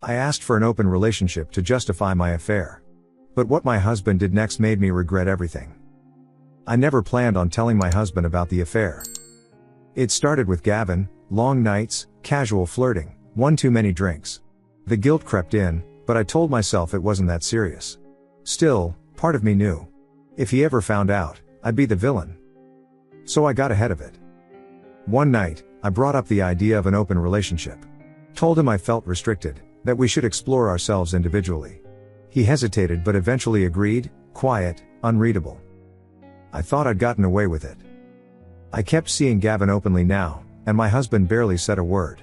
I asked for an open relationship to justify my affair. But what my husband did next made me regret everything. I never planned on telling my husband about the affair. It started with Gavin, long nights, casual flirting, one too many drinks. The guilt crept in, but I told myself it wasn't that serious. Still, part of me knew. If he ever found out, I'd be the villain. So I got ahead of it. One night, I brought up the idea of an open relationship. Told him I felt restricted, that we should explore ourselves individually. He hesitated but eventually agreed, quiet, unreadable. I thought I'd gotten away with it. I kept seeing Gavin openly now, and my husband barely said a word.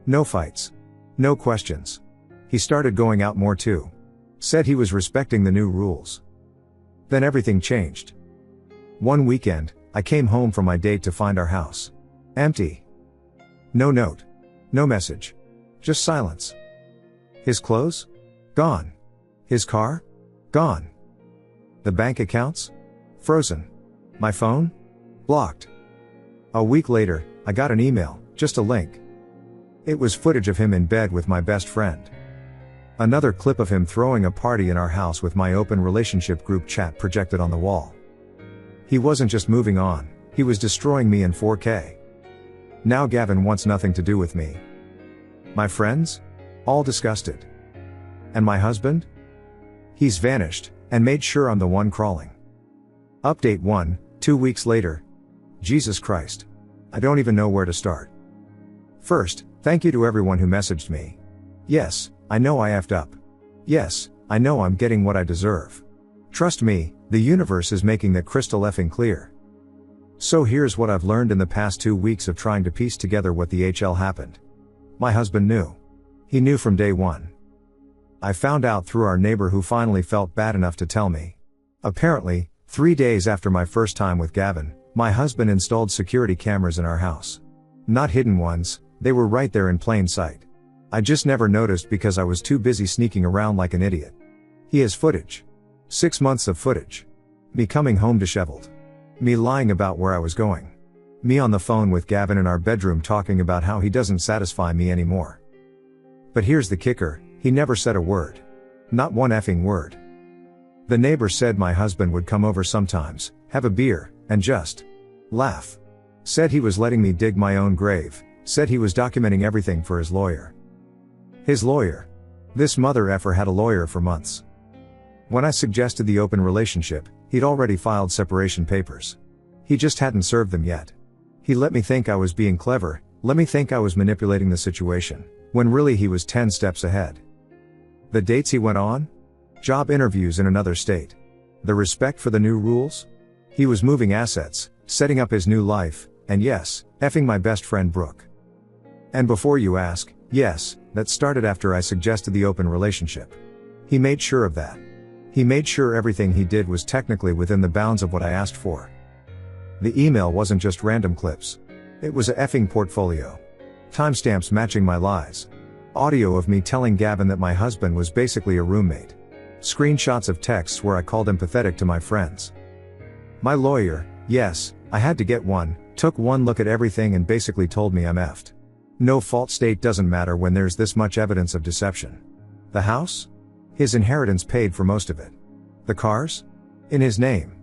No fights. No questions. He started going out more too. Said he was respecting the new rules. Then everything changed. One weekend, I came home from my date to find our house empty. No note. No message. Just silence. His clothes? Gone. His car? Gone. The bank accounts? Frozen. My phone? Blocked. A week later, I got an email, just a link. It was footage of him in bed with my best friend. Another clip of him throwing a party in our house with my open relationship group chat projected on the wall. He wasn't just moving on, he was destroying me in 4K. Now Gavin wants nothing to do with me. My friends? All disgusted. And my husband? He's vanished, and made sure I'm the one crawling. Update 1, 2 weeks later. Jesus Christ. I don't even know where to start. First, thank you to everyone who messaged me. Yes, I know I effed up. Yes, I know I'm getting what I deserve. Trust me, the universe is making that crystal effing clear. So here's what I've learned in the past 2 weeks of trying to piece together what the HL happened. My husband knew. He knew from day one. I found out through our neighbor who finally felt bad enough to tell me. Apparently, 3 days after my first time with Gavin, my husband installed security cameras in our house. Not hidden ones, they were right there in plain sight. I just never noticed because I was too busy sneaking around like an idiot. He has footage. 6 months of footage. Me coming home disheveled. Me lying about where I was going. Me on the phone with Gavin in our bedroom talking about how he doesn't satisfy me anymore. But here's the kicker, he never said a word. Not one effing word. The neighbor said my husband would come over sometimes, have a beer, and just laugh. Said he was letting me dig my own grave, said he was documenting everything for his lawyer. His lawyer. This mother effer had a lawyer for months. When I suggested the open relationship, he'd already filed separation papers. He just hadn't served them yet. He let me think I was being clever, let me think I was manipulating the situation, when really he was 10 steps ahead. The dates he went on? Job interviews in another state. The respect for the new rules? He was moving assets, setting up his new life, and yes, effing my best friend Brooke. And before you ask, yes, that started after I suggested the open relationship. He made sure of that. He made sure everything he did was technically within the bounds of what I asked for. The email wasn't just random clips. It was a effing portfolio. Timestamps matching my lies. Audio of me telling Gavin that my husband was basically a roommate. Screenshots of texts where I called him pathetic to my friends. My lawyer, yes, I had to get one, took one look at everything and basically told me I'm effed. No fault state doesn't matter when there's this much evidence of deception. The house? His inheritance paid for most of it. The cars? In his name.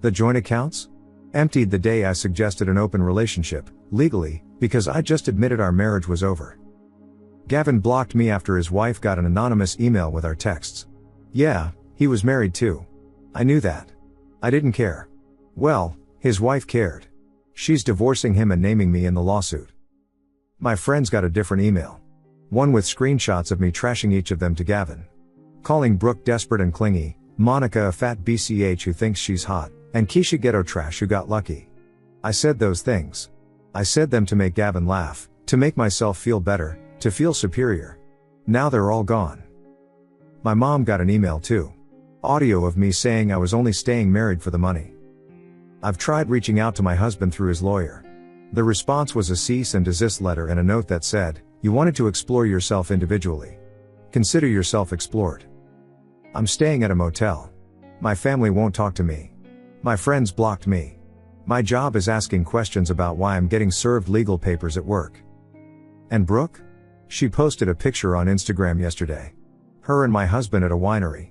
The joint accounts? Emptied the day I suggested an open relationship, legally, because I just admitted our marriage was over. Gavin blocked me after his wife got an anonymous email with our texts. Yeah, he was married too. I knew that. I didn't care. Well, his wife cared. She's divorcing him and naming me in the lawsuit. My friends got a different email. One with screenshots of me trashing each of them to Gavin. Calling Brooke desperate and clingy, Monica a fat BCH who thinks she's hot, and Keisha ghetto trash who got lucky. I said those things. I said them to make Gavin laugh, to make myself feel better, to feel superior. Now they're all gone. My mom got an email too. Audio of me saying I was only staying married for the money. I've tried reaching out to my husband through his lawyer. The response was a cease and desist letter and a note that said, you wanted to explore yourself individually. Consider yourself explored. I'm staying at a motel. My family won't talk to me. My friends blocked me. My job is asking questions about why I'm getting served legal papers at work. And Brooke? She posted a picture on Instagram yesterday. Her and my husband at a winery.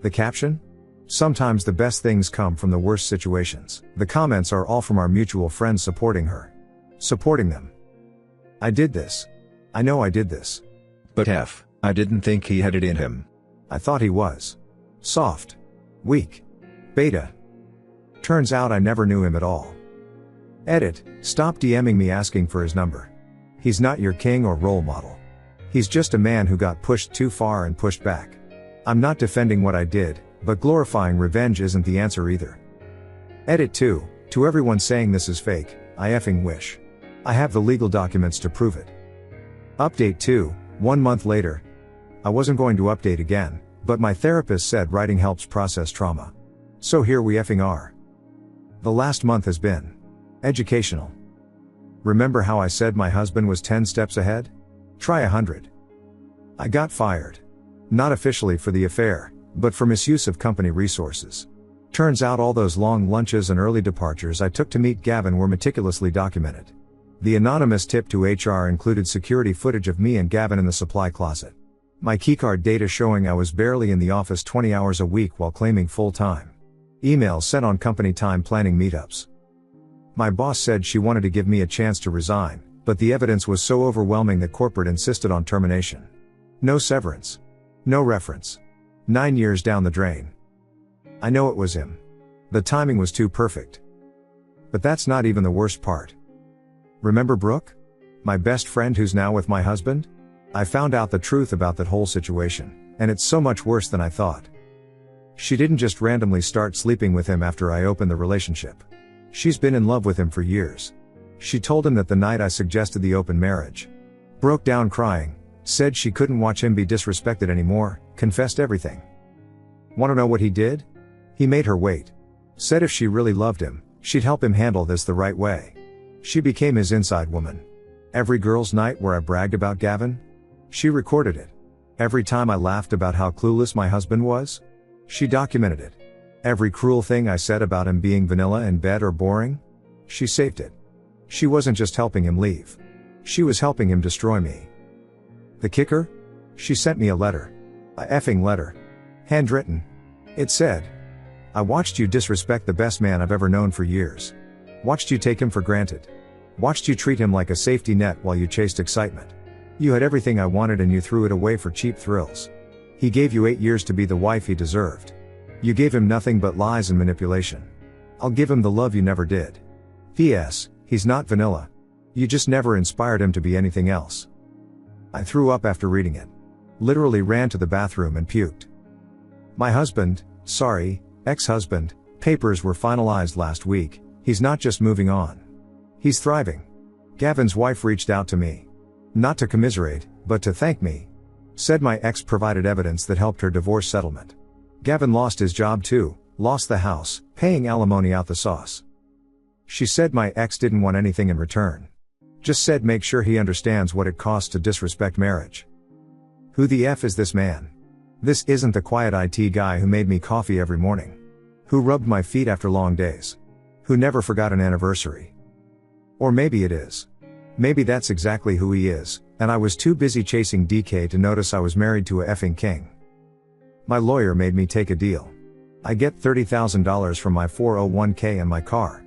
The caption? Sometimes the best things come from the worst situations. The comments are all from our mutual friends supporting her. Supporting them. I did this. I know I did this. But I didn't think he had it in him. I thought he was. Soft. Weak. Beta. Turns out I never knew him at all. Edit, stop DMing me asking for his number. He's not your king or role model. He's just a man who got pushed too far and pushed back. I'm not defending what I did, but glorifying revenge isn't the answer either. Edit 2, to everyone saying this is fake, I effing wish. I have the legal documents to prove it. Update 2, 1 month later. I wasn't going to update again, but my therapist said writing helps process trauma. So here we effing are. The last month has been educational. Remember how I said my husband was 10 steps ahead? Try 100. I got fired. Not officially for the affair, but for misuse of company resources. Turns out all those long lunches and early departures I took to meet Gavin were meticulously documented. The anonymous tip to HR included security footage of me and Gavin in the supply closet. My keycard data showing I was barely in the office 20 hours a week while claiming full time. Emails sent on company time planning meetups. My boss said she wanted to give me a chance to resign, but the evidence was so overwhelming that corporate insisted on termination. No severance. No reference. 9 years down the drain. I know it was him. The timing was too perfect. But that's not even the worst part. Remember Brooke? My best friend who's now with my husband? I found out the truth about that whole situation, and it's so much worse than I thought. She didn't just randomly start sleeping with him after I opened the relationship. She's been in love with him for years. She told him that the night I suggested the open marriage. Broke down crying, said she couldn't watch him be disrespected anymore, confessed everything. Want to know what he did? He made her wait. Said if she really loved him, she'd help him handle this the right way. She became his inside woman. Every girls' night where I bragged about Gavin, she recorded it. Every time I laughed about how clueless my husband was, she documented it. Every cruel thing I said about him being vanilla in bed or boring, she saved it. She wasn't just helping him leave. She was helping him destroy me. The kicker? She sent me a letter. A effing letter. Handwritten. It said, I watched you disrespect the best man I've ever known for years. Watched you take him for granted. Watched you treat him like a safety net while you chased excitement. You had everything I wanted and you threw it away for cheap thrills. He gave you 8 years to be the wife he deserved. You gave him nothing but lies and manipulation. I'll give him the love you never did. P.S. He's not vanilla. You just never inspired him to be anything else. I threw up after reading it. Literally ran to the bathroom and puked. My husband, ex-husband, papers were finalized last week. He's not just moving on. He's thriving. Gavin's wife reached out to me. Not to commiserate, but to thank me. Said my ex provided evidence that helped her divorce settlement. Gavin lost his job too, lost the house, paying alimony out the sauce. She said my ex didn't want anything in return. Just said make sure he understands what it costs to disrespect marriage. Who the F is this man? This isn't the quiet IT guy who made me coffee every morning. Who rubbed my feet after long days. Who never forgot an anniversary. Or maybe it is. Maybe that's exactly who he is, and I was too busy chasing DK to notice I was married to a effing king. My lawyer made me take a deal. I get $30,000 from my 401k and my car.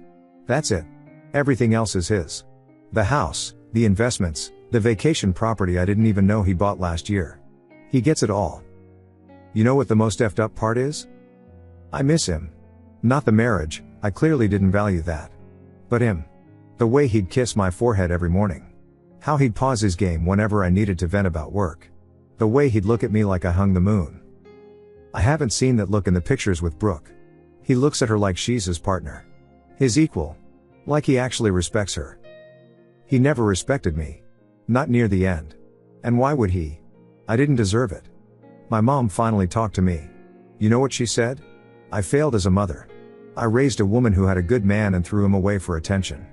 That's it. Everything else is his. The house, the investments, the vacation property I didn't even know he bought last year. He gets it all. You know what the most effed up part is? I miss him. Not the marriage, I clearly didn't value that. But him. The way he'd kiss my forehead every morning. How he'd pause his game whenever I needed to vent about work. The way he'd look at me like I hung the moon. I haven't seen that look in the pictures with Brooke. He looks at her like she's his partner. His equal. Like he actually respects her. He never respected me. Not near the end. And why would he? I didn't deserve it. My mom finally talked to me. You know what she said? I failed as a mother. I raised a woman who had a good man and threw him away for attention.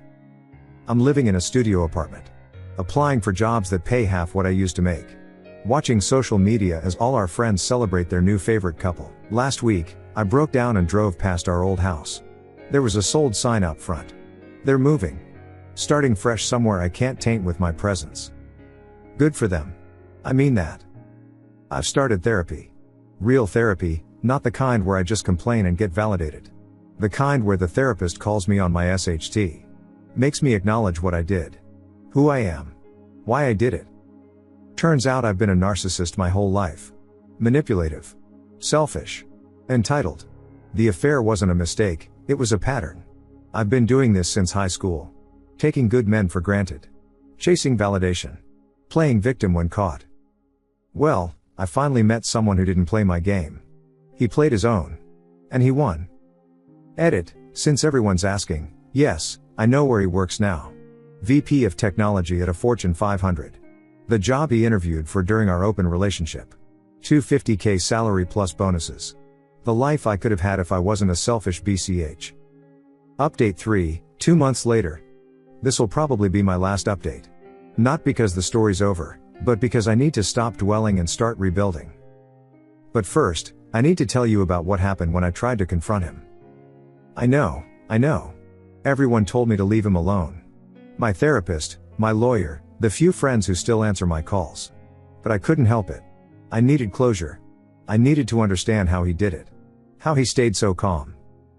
I'm living in a studio apartment. Applying for jobs that pay half what I used to make. Watching social media as all our friends celebrate their new favorite couple. Last week, I broke down and drove past our old house. There was a sold sign out front. They're moving. Starting fresh somewhere I can't taint with my presence. Good for them. I mean that. I've started therapy. Real therapy, not the kind where I just complain and get validated. The kind where the therapist calls me on my SHT. Makes me acknowledge what I did. Who I am. Why I did it. Turns out I've been a narcissist my whole life. Manipulative. Selfish. Entitled. The affair wasn't a mistake, it was a pattern. I've been doing this since high school. Taking good men for granted. Chasing validation. Playing victim when caught. Well, I finally met someone who didn't play my game. He played his own. And he won. Edit, since everyone's asking, yes, I know where he works now. VP of Technology at a Fortune 500. The job he interviewed for during our open relationship. $250K salary plus bonuses. The life I could have had if I wasn't a selfish BCH. Update 3, 2 months later. This'll probably be my last update. Not because the story's over, but because I need to stop dwelling and start rebuilding. But first, I need to tell you about what happened when I tried to confront him. I know. Everyone told me to leave him alone. My therapist, my lawyer, the few friends who still answer my calls. But I couldn't help it. I needed closure. I needed to understand how he did it. How he stayed so calm.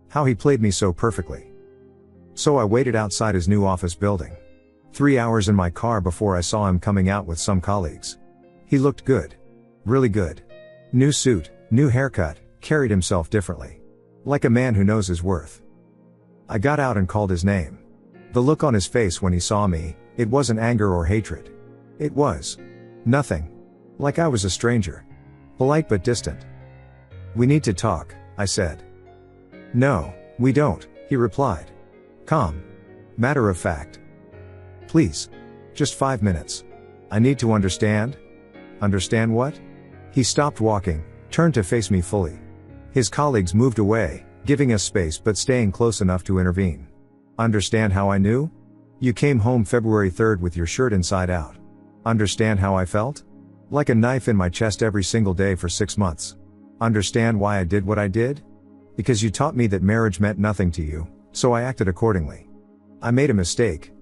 How he played me so perfectly. So I waited outside his new office building. 3 hours in my car before I saw him coming out with some colleagues. He looked good. Really good. New suit, new haircut, carried himself differently. Like a man who knows his worth. I got out and called his name. The look on his face when he saw me, it wasn't anger or hatred. It was nothing. Like I was a stranger. Polite but distant. We need to talk, I said. No, we don't, he replied. Calm. Matter of fact. Please. Just 5 minutes. I need to understand. Understand what? He stopped walking, turned to face me fully. His colleagues moved away, giving us space but staying close enough to intervene. Understand how I knew? You came home February 3rd with your shirt inside out. Understand how I felt? Like a knife in my chest every single day for 6 months. Understand why I did what I did? Because you taught me that marriage meant nothing to you, so I acted accordingly. I made a mistake.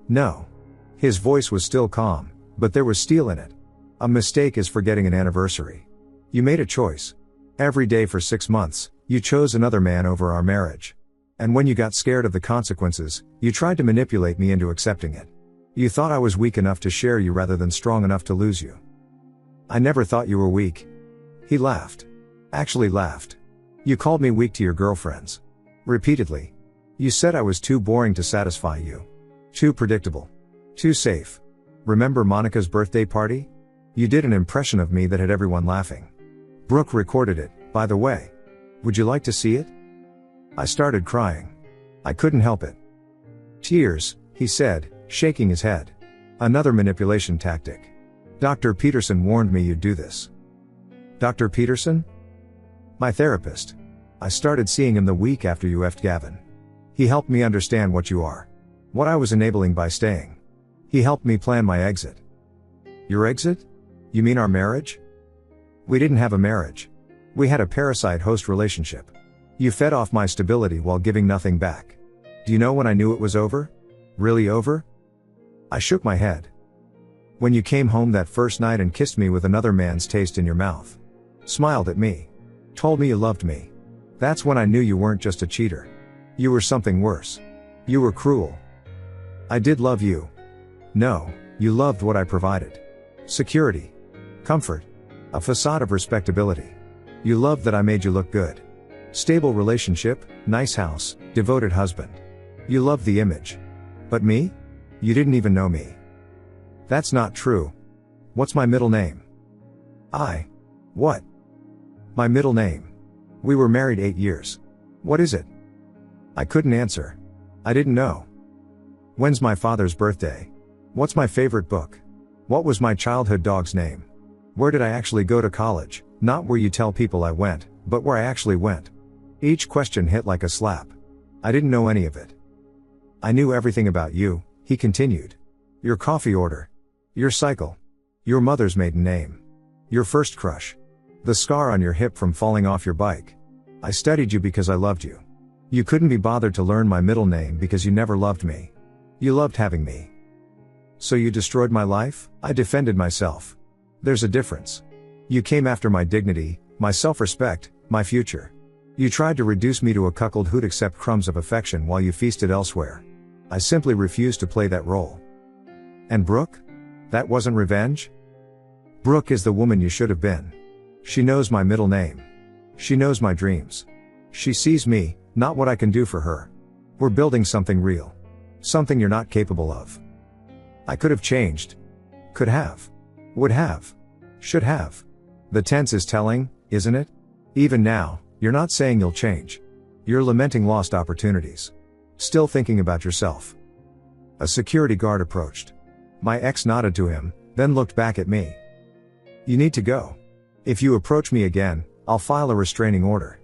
No. His voice was still calm, but there was steel in it. A mistake is forgetting an anniversary. You made a choice. Every day for 6 months, you chose another man over our marriage. And when you got scared of the consequences, you tried to manipulate me into accepting it. You thought I was weak enough to share you rather than strong enough to lose you. I never thought you were weak. He laughed. Actually laughed. You called me weak to your girlfriends. Repeatedly. You said I was too boring to satisfy you. Too predictable. Too safe. Remember Monica's birthday party? You did an impression of me that had everyone laughing. Brooke recorded it, by the way. Would you like to see it? I started crying. I couldn't help it. Tears, he said, shaking his head. Another manipulation tactic. Dr. Peterson warned me you'd do this. Dr. Peterson? My therapist. I started seeing him the week after you effed Gavin. He helped me understand what you are. What I was enabling by staying. He helped me plan my exit. Your exit? You mean our marriage? We didn't have a marriage. We had a parasite-host relationship. You fed off my stability while giving nothing back. Do you know when I knew it was over? Really over? I shook my head. When you came home that first night and kissed me with another man's taste in your mouth. Smiled at me. Told me you loved me. That's when I knew you weren't just a cheater. You were something worse. You were cruel. I did love you. No, you loved what I provided. Security. Comfort. A facade of respectability. You loved that I made you look good. Stable relationship, nice house, devoted husband. You loved the image. But me? You didn't even know me. That's not true. What's my middle name? What? My middle name. We were married 8 years. What is it? I couldn't answer. I didn't know. When's my father's birthday? What's my favorite book? What was my childhood dog's name? Where did I actually go to college? Not where you tell people I went, but where I actually went. Each question hit like a slap. I didn't know any of it. I knew everything about you, he continued. Your coffee order. Your cycle. Your mother's maiden name. Your first crush. The scar on your hip from falling off your bike. I studied you because I loved you. You couldn't be bothered to learn my middle name because you never loved me. You loved having me. So you destroyed my life? I defended myself. There's a difference. You came after my dignity, my self-respect, my future. You tried to reduce me to a cuckold who'd accept crumbs of affection while you feasted elsewhere. I simply refused to play that role. And Brooke? That wasn't revenge? Brooke is the woman you should have been. She knows my middle name. She knows my dreams. She sees me, not what I can do for her. We're building something real. Something you're not capable of. I could have changed. Could have. Would have. Should have. The tense is telling, isn't it? Even now, you're not saying you'll change. You're lamenting lost opportunities. Still thinking about yourself. A security guard approached. My ex nodded to him, then looked back at me. You need to go. If you approach me again, I'll file a restraining order.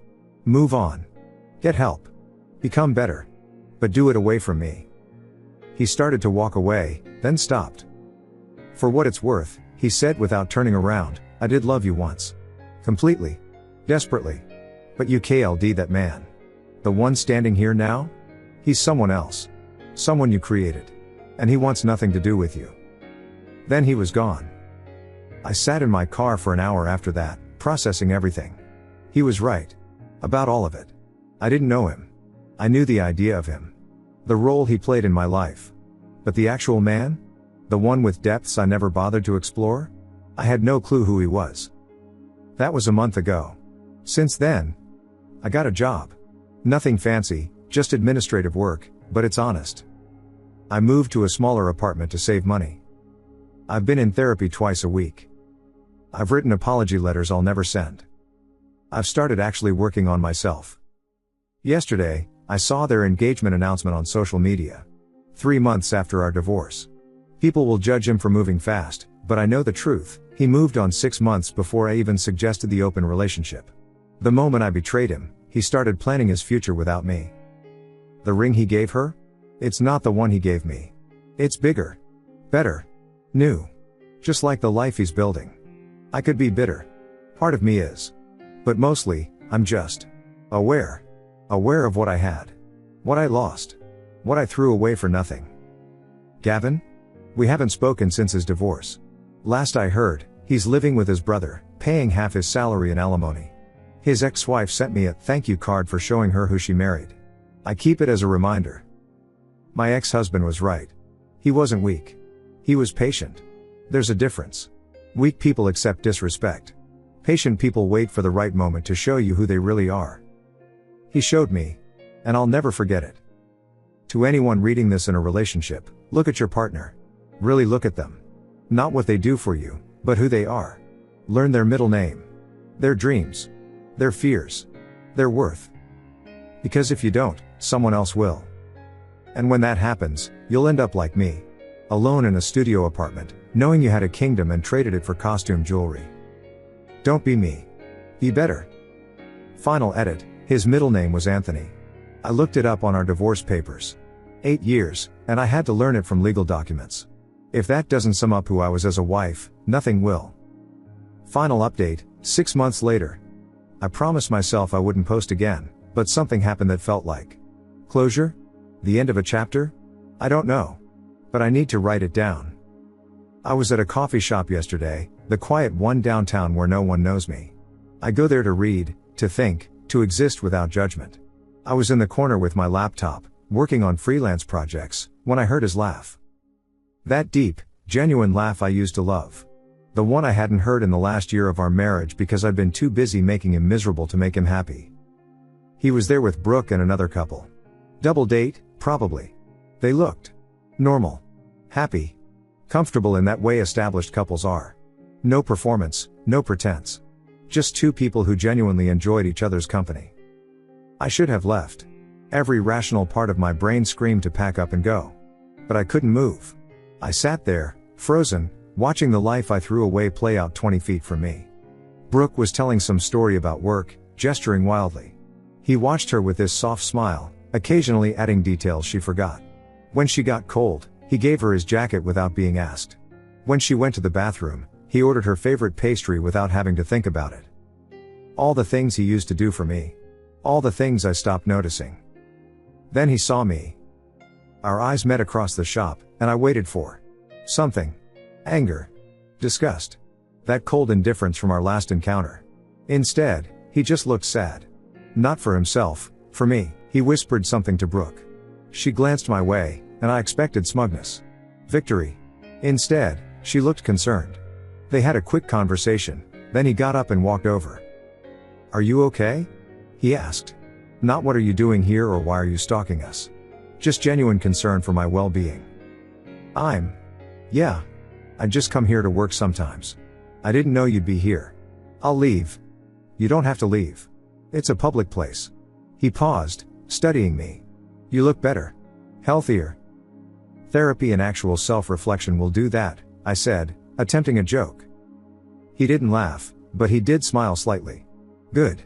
Move on. Get help. Become better. But do it away from me. He started to walk away, then stopped. For what it's worth, he said without turning around, I did love you once. Completely. Desperately. But you killed that man. The one standing here now? He's someone else. Someone you created. And he wants nothing to do with you. Then he was gone. I sat in my car for an hour after that, processing everything. He was right. About all of it. I didn't know him. I knew the idea of him. The role he played in my life. But the actual man? The one with depths I never bothered to explore? I had no clue who he was. That was a month ago. Since then, I got a job. Nothing fancy, just administrative work, but it's honest. I moved to a smaller apartment to save money. I've been in therapy twice a week. I've written apology letters I'll never send. I've started actually working on myself. Yesterday, I saw their engagement announcement on social media. 3 months after our divorce. People will judge him for moving fast, but I know the truth. He moved on 6 months before I even suggested the open relationship. The moment I betrayed him, he started planning his future without me. The ring he gave her? It's not the one he gave me. It's bigger. Better. New. Just like the life he's building. I could be bitter. Part of me is. But mostly, I'm just aware. Aware of what I had. What I lost. What I threw away for nothing. Gavin? We haven't spoken since his divorce. Last I heard, he's living with his brother, paying half his salary in alimony. His ex-wife sent me a thank you card for showing her who she married. I keep it as a reminder. My ex-husband was right. He wasn't weak. He was patient. There's a difference. Weak people accept disrespect. Patient people wait for the right moment to show you who they really are. He showed me. And I'll never forget it. To anyone reading this in a relationship, look at your partner. Really look at them. Not what they do for you, but who they are. Learn their middle name. Their dreams. Their fears. Their worth. Because if you don't, someone else will. And when that happens, you'll end up like me. Alone in a studio apartment, knowing you had a kingdom and traded it for costume jewelry. Don't be me. Be better. Final edit, his middle name was Anthony. I looked it up on our divorce papers. 8 years, and I had to learn it from legal documents. If that doesn't sum up who I was as a wife, nothing will. Final update, 6 months later. I promised myself I wouldn't post again, but something happened that felt like closure? The end of a chapter? I don't know. But I need to write it down. I was at a coffee shop yesterday, the quiet one downtown where no one knows me. I go there to read, to think, to exist without judgment. I was in the corner with my laptop, working on freelance projects, when I heard his laugh. That deep, genuine laugh I used to love. The one I hadn't heard in the last year of our marriage because I'd been too busy making him miserable to make him happy. He was there with Brooke and another couple. Double date, probably. They looked normal. Happy. Comfortable in that way established couples are. No performance, no pretense. Just two people who genuinely enjoyed each other's company. I should have left. Every rational part of my brain screamed to pack up and go. But I couldn't move. I sat there, frozen, watching the life I threw away play out 20 feet from me. Brooke was telling some story about work, gesturing wildly. He watched her with this soft smile, occasionally adding details she forgot. When she got cold, he gave her his jacket without being asked. When she went to the bathroom, he ordered her favorite pastry without having to think about it. All the things he used to do for me. All the things I stopped noticing. Then he saw me. Our eyes met across the shop, and I waited for something. Anger. Disgust. That cold indifference from our last encounter. Instead, he just looked sad. Not for himself, for me. He whispered something to Brooke. She glanced my way, and I expected smugness. Victory. Instead, she looked concerned. They had a quick conversation, then he got up and walked over. "Are you okay?" he asked. Not "what are you doing here" or "why are you stalking us?" Just genuine concern for my well-being. Yeah. I'd just come here to work sometimes. I didn't know you'd be here. I'll leave." "You don't have to leave. It's a public place." He paused, studying me. "You look better. Healthier." "Therapy and actual self-reflection will do that," I said, attempting a joke. He didn't laugh, but he did smile slightly. "Good.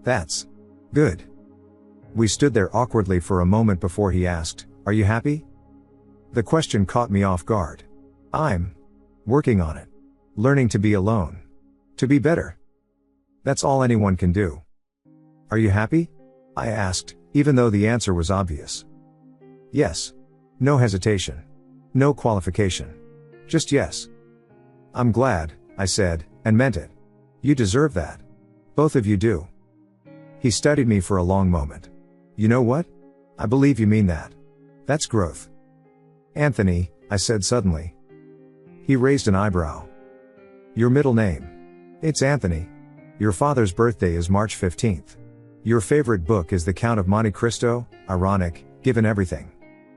That's good." We stood there awkwardly for a moment before he asked, "Are you happy?" The question caught me off guard. "I'm working on it. Learning to be alone. To be better. That's all anyone can do." "Are you happy?" I asked, even though the answer was obvious. "Yes." No hesitation. No qualification. Just yes. "I'm glad," I said, and meant it. "You deserve that. Both of you do." He studied me for a long moment. "You know what? I believe you mean that. That's growth." "Anthony," I said suddenly. He raised an eyebrow. "Your middle name?" "It's Anthony. Your father's birthday is March 15th. Your favorite book is The Count of Monte Cristo, ironic, given everything.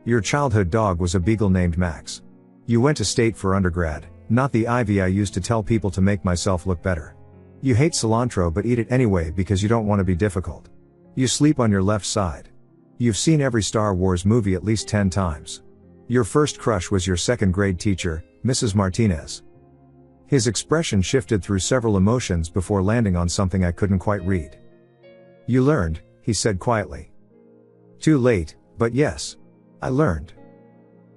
Your childhood dog was a beagle named Max. You went to state for undergrad, not the Ivy I used to tell people to make myself look better. You hate cilantro but eat it anyway because you don't want to be difficult. You sleep on your left side. You've seen every Star Wars movie at least 10 times. Your first crush was your second grade teacher, Mrs. Martinez." His expression shifted through several emotions before landing on something I couldn't quite read. "You learned," he said quietly. "Too late, but yes. I learned."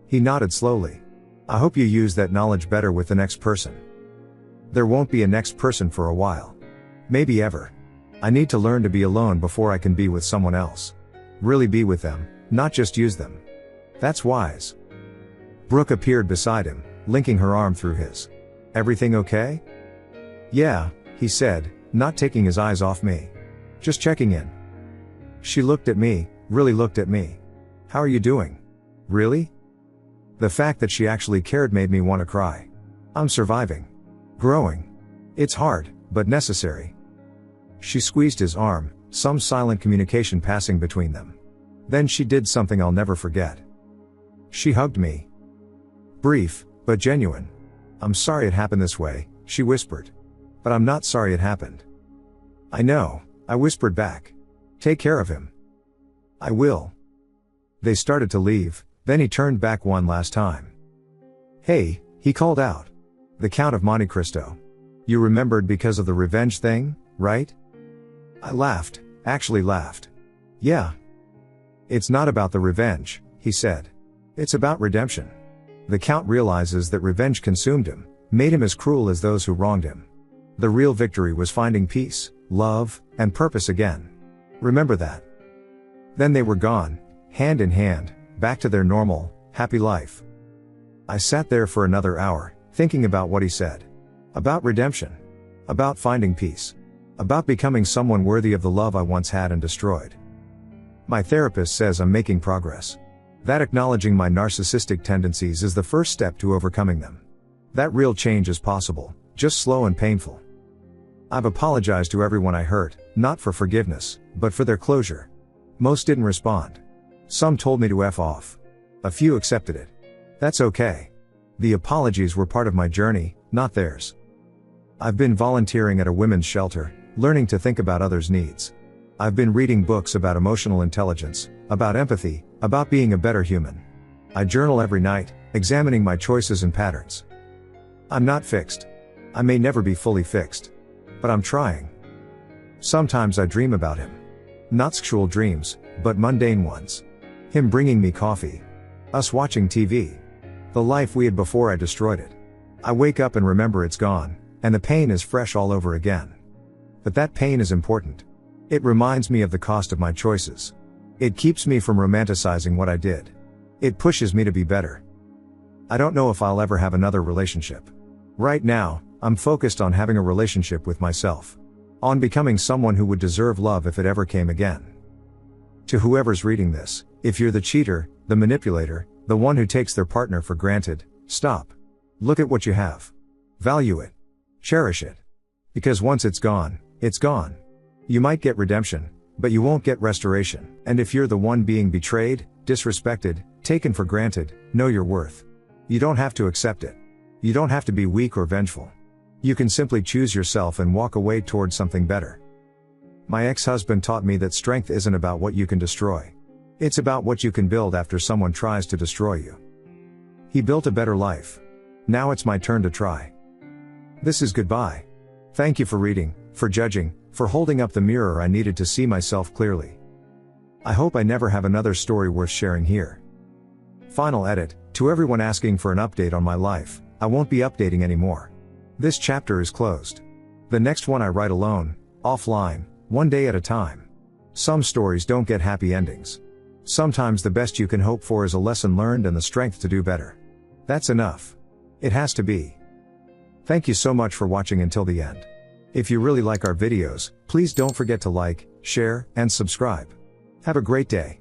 He nodded slowly. "I hope you use that knowledge better with the next person." "There won't be a next person for a while. Maybe ever. I need to learn to be alone before I can be with someone else. Really be with them, not just use them." "That's wise." Brooke appeared beside him, linking her arm through his. "Everything okay?" "Yeah," he said, not taking his eyes off me. "Just checking in." She looked at me, really looked at me. "How are you doing?" "Really?" The fact that she actually cared made me want to cry. "I'm surviving. Growing. It's hard, but necessary." She squeezed his arm, some silent communication passing between them. Then she did something I'll never forget. She hugged me. Brief, but genuine. "I'm sorry it happened this way," she whispered. "But I'm not sorry it happened." "I know," I whispered back. "Take care of him." "I will." They started to leave, then he turned back one last time. "Hey," he called out. "The Count of Monte Cristo. You remembered because of the revenge thing, right?" I laughed, actually laughed. "Yeah." "It's not about the revenge," he said. "It's about redemption. The Count realizes that revenge consumed him, made him as cruel as those who wronged him. The real victory was finding peace, love, and purpose again. Remember that." Then they were gone, hand in hand, back to their normal, happy life. I sat there for another hour, thinking about what he said. About redemption. About finding peace. About becoming someone worthy of the love I once had and destroyed. My therapist says I'm making progress. That acknowledging my narcissistic tendencies is the first step to overcoming them. That real change is possible, just slow and painful. I've apologized to everyone I hurt, not for forgiveness, but for their closure. Most didn't respond. Some told me to F off. A few accepted it. That's okay. The apologies were part of my journey, not theirs. I've been volunteering at a women's shelter, learning to think about others' needs. I've been reading books about emotional intelligence, about empathy, about being a better human. I journal every night, examining my choices and patterns. I'm not fixed. I may never be fully fixed. But I'm trying. Sometimes I dream about him. Not sexual dreams, but mundane ones. Him bringing me coffee. Us watching TV. The life we had before I destroyed it. I wake up and remember it's gone, and the pain is fresh all over again. But that pain is important. It reminds me of the cost of my choices. It keeps me from romanticizing what I did. It pushes me to be better. I don't know if I'll ever have another relationship. Right now, I'm focused on having a relationship with myself. On becoming someone who would deserve love if it ever came again. To whoever's reading this, if you're the cheater, the manipulator, the one who takes their partner for granted, stop. Look at what you have. Value it. Cherish it. Because once it's gone, it's gone. You might get redemption, but you won't get restoration. And if you're the one being betrayed, disrespected, taken for granted, know your worth. You don't have to accept it. You don't have to be weak or vengeful. You can simply choose yourself and walk away towards something better. My ex-husband taught me that strength isn't about what you can destroy. It's about what you can build after someone tries to destroy you. He built a better life. Now it's my turn to try. This is goodbye. Thank you for reading, for judging, for holding up the mirror I needed to see myself clearly. I hope I never have another story worth sharing here. Final edit, to everyone asking for an update on my life, I won't be updating anymore. This chapter is closed. The next one I write alone, offline, one day at a time. Some stories don't get happy endings. Sometimes the best you can hope for is a lesson learned and the strength to do better. That's enough. It has to be. Thank you so much for watching until the end. If you really like our videos, please don't forget to like, share, and subscribe. Have a great day.